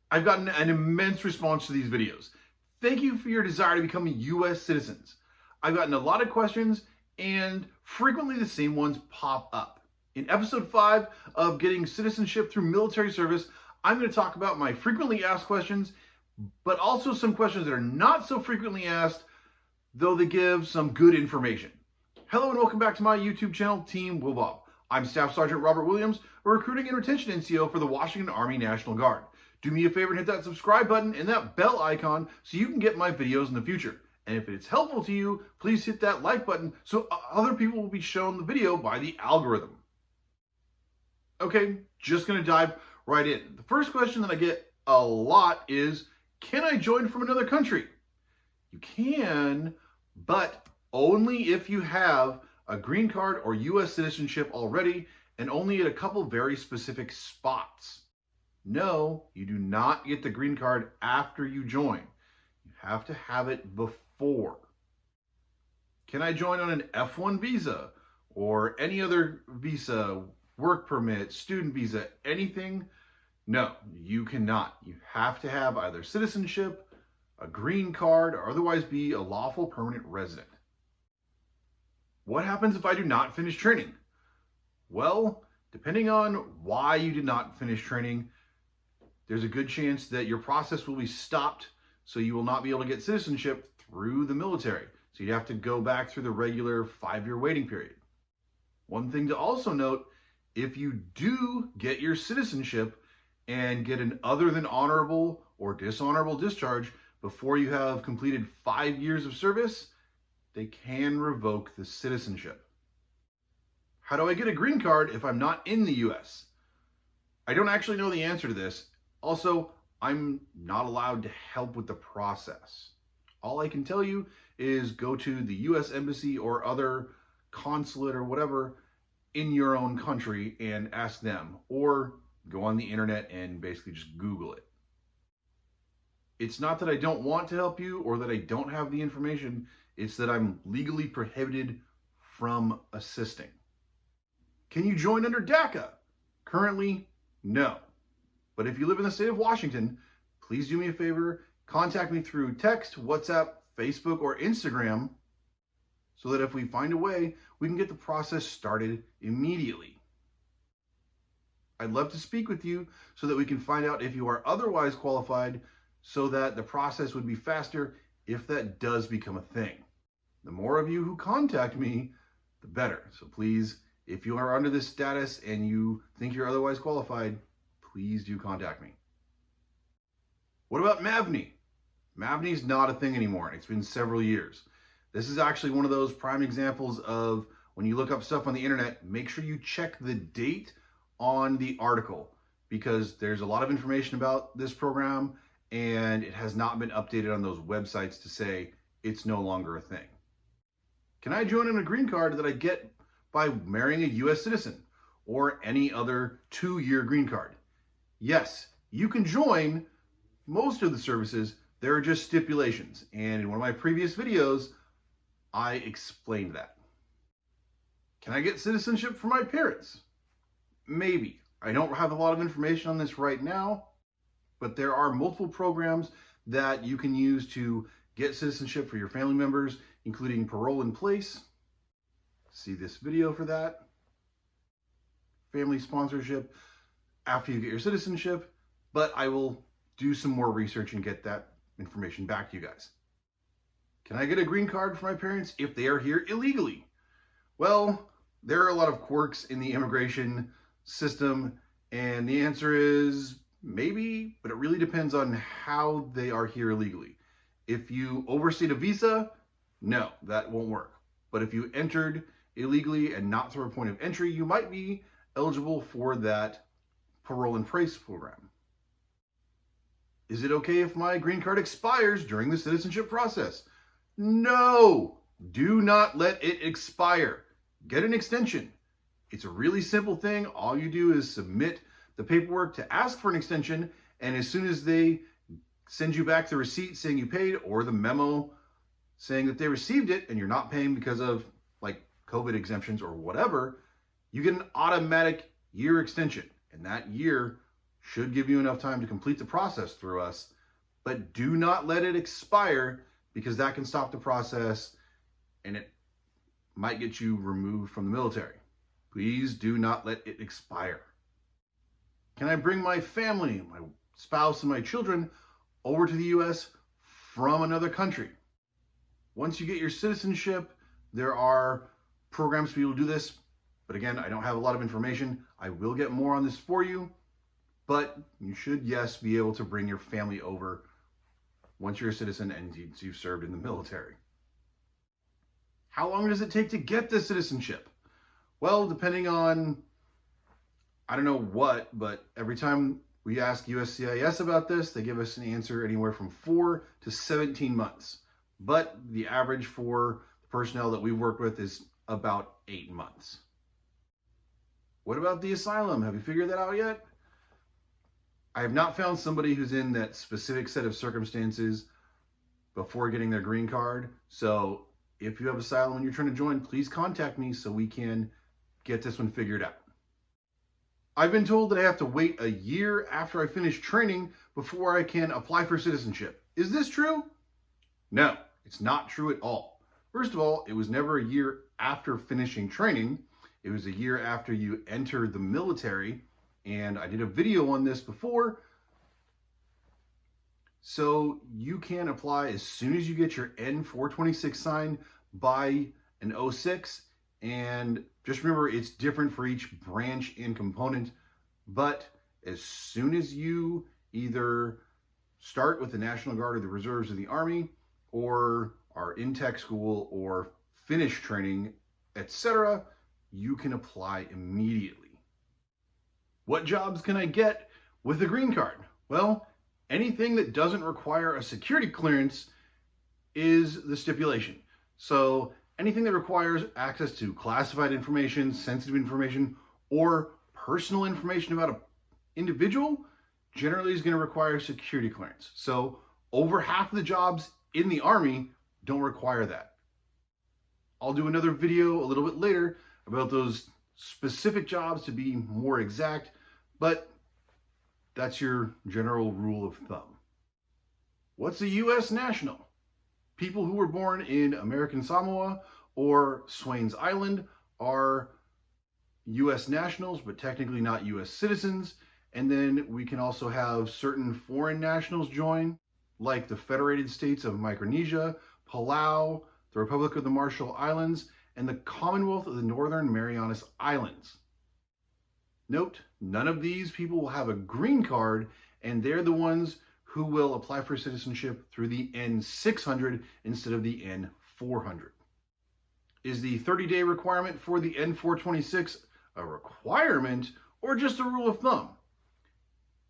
I've gotten an immense response to these videos. Thank you for your desire to become U.S. citizens. I've gotten a lot of questions and frequently the same ones pop up. In episode 5 of Getting Citizenship Through Military Service, I'm going to talk about my frequently asked questions, but also some questions that are not so frequently asked, though they give some good information. Hello and welcome back to my YouTube channel, Team Willbob. I'm Staff Sergeant Robert Williams, a recruiting and retention NCO for the Washington Army National Guard. Do me a favor and hit that subscribe button and that bell icon so you can get my videos in the future. And if it's helpful to you, please hit that like button so other people will be shown the video by the algorithm. Okay, just going to dive right in. The first question that I get a lot is, can I join from another country? You can, but only if you have a green card or U.S. citizenship already, and only at a couple very specific spots. No, you do not get the green card after you join. You have to have it before. Can I join on an F1 visa or any other visa, work permit, student visa, anything? No, you cannot. You have to have either citizenship, a green card, or otherwise be a lawful permanent resident. What happens if I do not finish training? Well, depending on why you did not finish training, there's a good chance that your process will be stopped, so you will not be able to get citizenship through the military. So you'd have to go back through the regular 5-year waiting period. One thing to also note, if you do get your citizenship and get an other than honorable or dishonorable discharge before you have completed 5 years of service, they can revoke the citizenship. How do I get a green card if I'm not in the U.S.? I don't actually know the answer to this. Also, I'm not allowed to help with the process. All I can tell you is go to the U.S. Embassy or other consulate or whatever in your own country and ask them, or go on the internet and basically just Google it. It's not that I don't want to help you or that I don't have the information. It's that I'm legally prohibited from assisting. Can you join under DACA? Currently, no. But if you live in the state of Washington, please do me a favor, contact me through text, WhatsApp, Facebook, or Instagram, so that if we find a way, we can get the process started immediately. I'd love to speak with you so that we can find out if you are otherwise qualified, so that the process would be faster if that does become a thing. The more of you who contact me, the better. So please, if you are under this status and you think you're otherwise qualified, please do contact me. What about MAVNI? MAVNI is not a thing anymore. It's been several years. This is actually one of those prime examples of when you look up stuff on the internet, make sure you check the date on the article, because there's a lot of information about this program and it has not been updated on those websites to say it's no longer a thing. Can I join on a green card that I get by marrying a U.S. citizen or any other 2-year green card? Yes, you can join most of the services. There are just stipulations. And in one of my previous videos, I explained that. Can I get citizenship for my parents? Maybe. I don't have a lot of information on this right now, but there are multiple programs that you can use to get citizenship for your family members, including parole in place. See this video for that. Family sponsorship after you get your citizenship, but I will do some more research and get that information back to you guys. Can I get a green card for my parents if they are here illegally? Well, there are a lot of quirks in the immigration system, and the answer is maybe, but it really depends on how they are here illegally. If you overstayed a visa, no, that won't work. But if you entered illegally and not through a point of entry, you might be eligible for that parole in place program. Is it okay if my green card expires during the citizenship process? No, do not let it expire. Get an extension. It's a really simple thing. All you do is submit the paperwork to ask for an extension, and as soon as they send you back the receipt saying you paid, or the memo saying that they received it and you're not paying because of like COVID exemptions or whatever, you get an automatic year extension, and that year should give you enough time to complete the process through us, but do not let it expire, because that can stop the process and it might get you removed from the military. Please do not let it expire. Can I bring my family, my spouse and my children over to the US from another country? Once you get your citizenship, there are programs for you to do this. But again, I don't have a lot of information. I will get more on this for you. But you should, yes, be able to bring your family over once you're a citizen and you've served in the military. How long does it take to get the citizenship? Well, depending on, I don't know what, but every time we ask USCIS about this, they give us an answer anywhere from 4 to 17 months. But the average for the personnel that we work with is about 8 months. What about the asylum? Have you figured that out yet? I have not found somebody who's in that specific set of circumstances before getting their green card. So if you have asylum and you're trying to join, please contact me so we can get this one figured out. I've been told that I have to wait a year after I finish training before I can apply for citizenship. Is this true? No, it's not true at all. First of all, it was never a year after finishing training. It was a year after you enter the military. And I did a video on this before. So you can apply as soon as you get your N-426 signed by an 06. And just remember, it's different for each branch and component. But as soon as you either start with the National Guard or the Reserves of the Army, or are in tech school or finish training, etc., you can apply immediately. What jobs can I get with a green card? Well, anything that doesn't require a security clearance is the stipulation. So anything that requires access to classified information, sensitive information, or personal information about an individual generally is going to require security clearance. So over half of the jobs in the Army don't require that. I'll do another video a little bit later about those specific jobs to be more exact, but that's your general rule of thumb. What's a U.S. national? People who were born in American Samoa or Swains Island are U.S. nationals, but technically not U.S. citizens. And then we can also have certain foreign nationals join, like the Federated States of Micronesia, Palau, the Republic of the Marshall Islands, and the Commonwealth of the Northern Marianas Islands. Note, none of these people will have a green card, and they're the ones who will apply for citizenship through the N-600 instead of the N-400. Is the 30-day requirement for the N-426 a requirement or just a rule of thumb?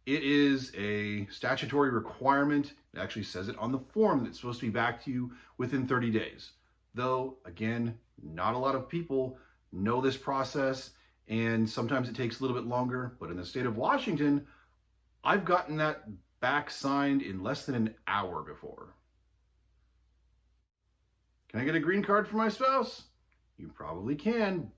It is a statutory requirement. It actually says it on the form that it's supposed to be back to you within 30 days. Though, again, not a lot of people know this process, and sometimes it takes a little bit longer. But in the state of Washington, I've gotten that back signed in less than an hour before. Can I get a green card for my spouse? You probably can,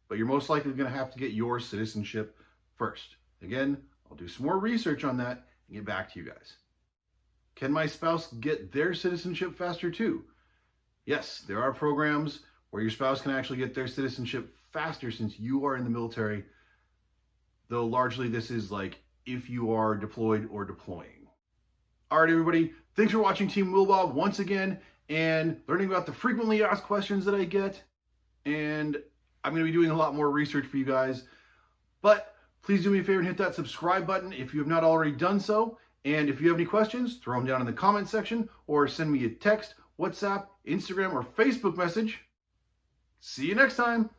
but you're most likely going to have to get your citizenship first. Again, I'll do some more research on that and get back to you guys. Can my spouse get their citizenship faster too? Yes, there are programs where your spouse can actually get their citizenship faster since you are in the military, though largely this is like if you are deployed or deploying. All right, everybody, thanks for watching Team Willbob once again and learning about the frequently asked questions that I get. And I'm going to be doing a lot more research for you guys, but please do me a favor and hit that subscribe button if you have not already done so. And if you have any questions, throw them down in the comment section or send me a text, WhatsApp, Instagram, or Facebook message. See you next time.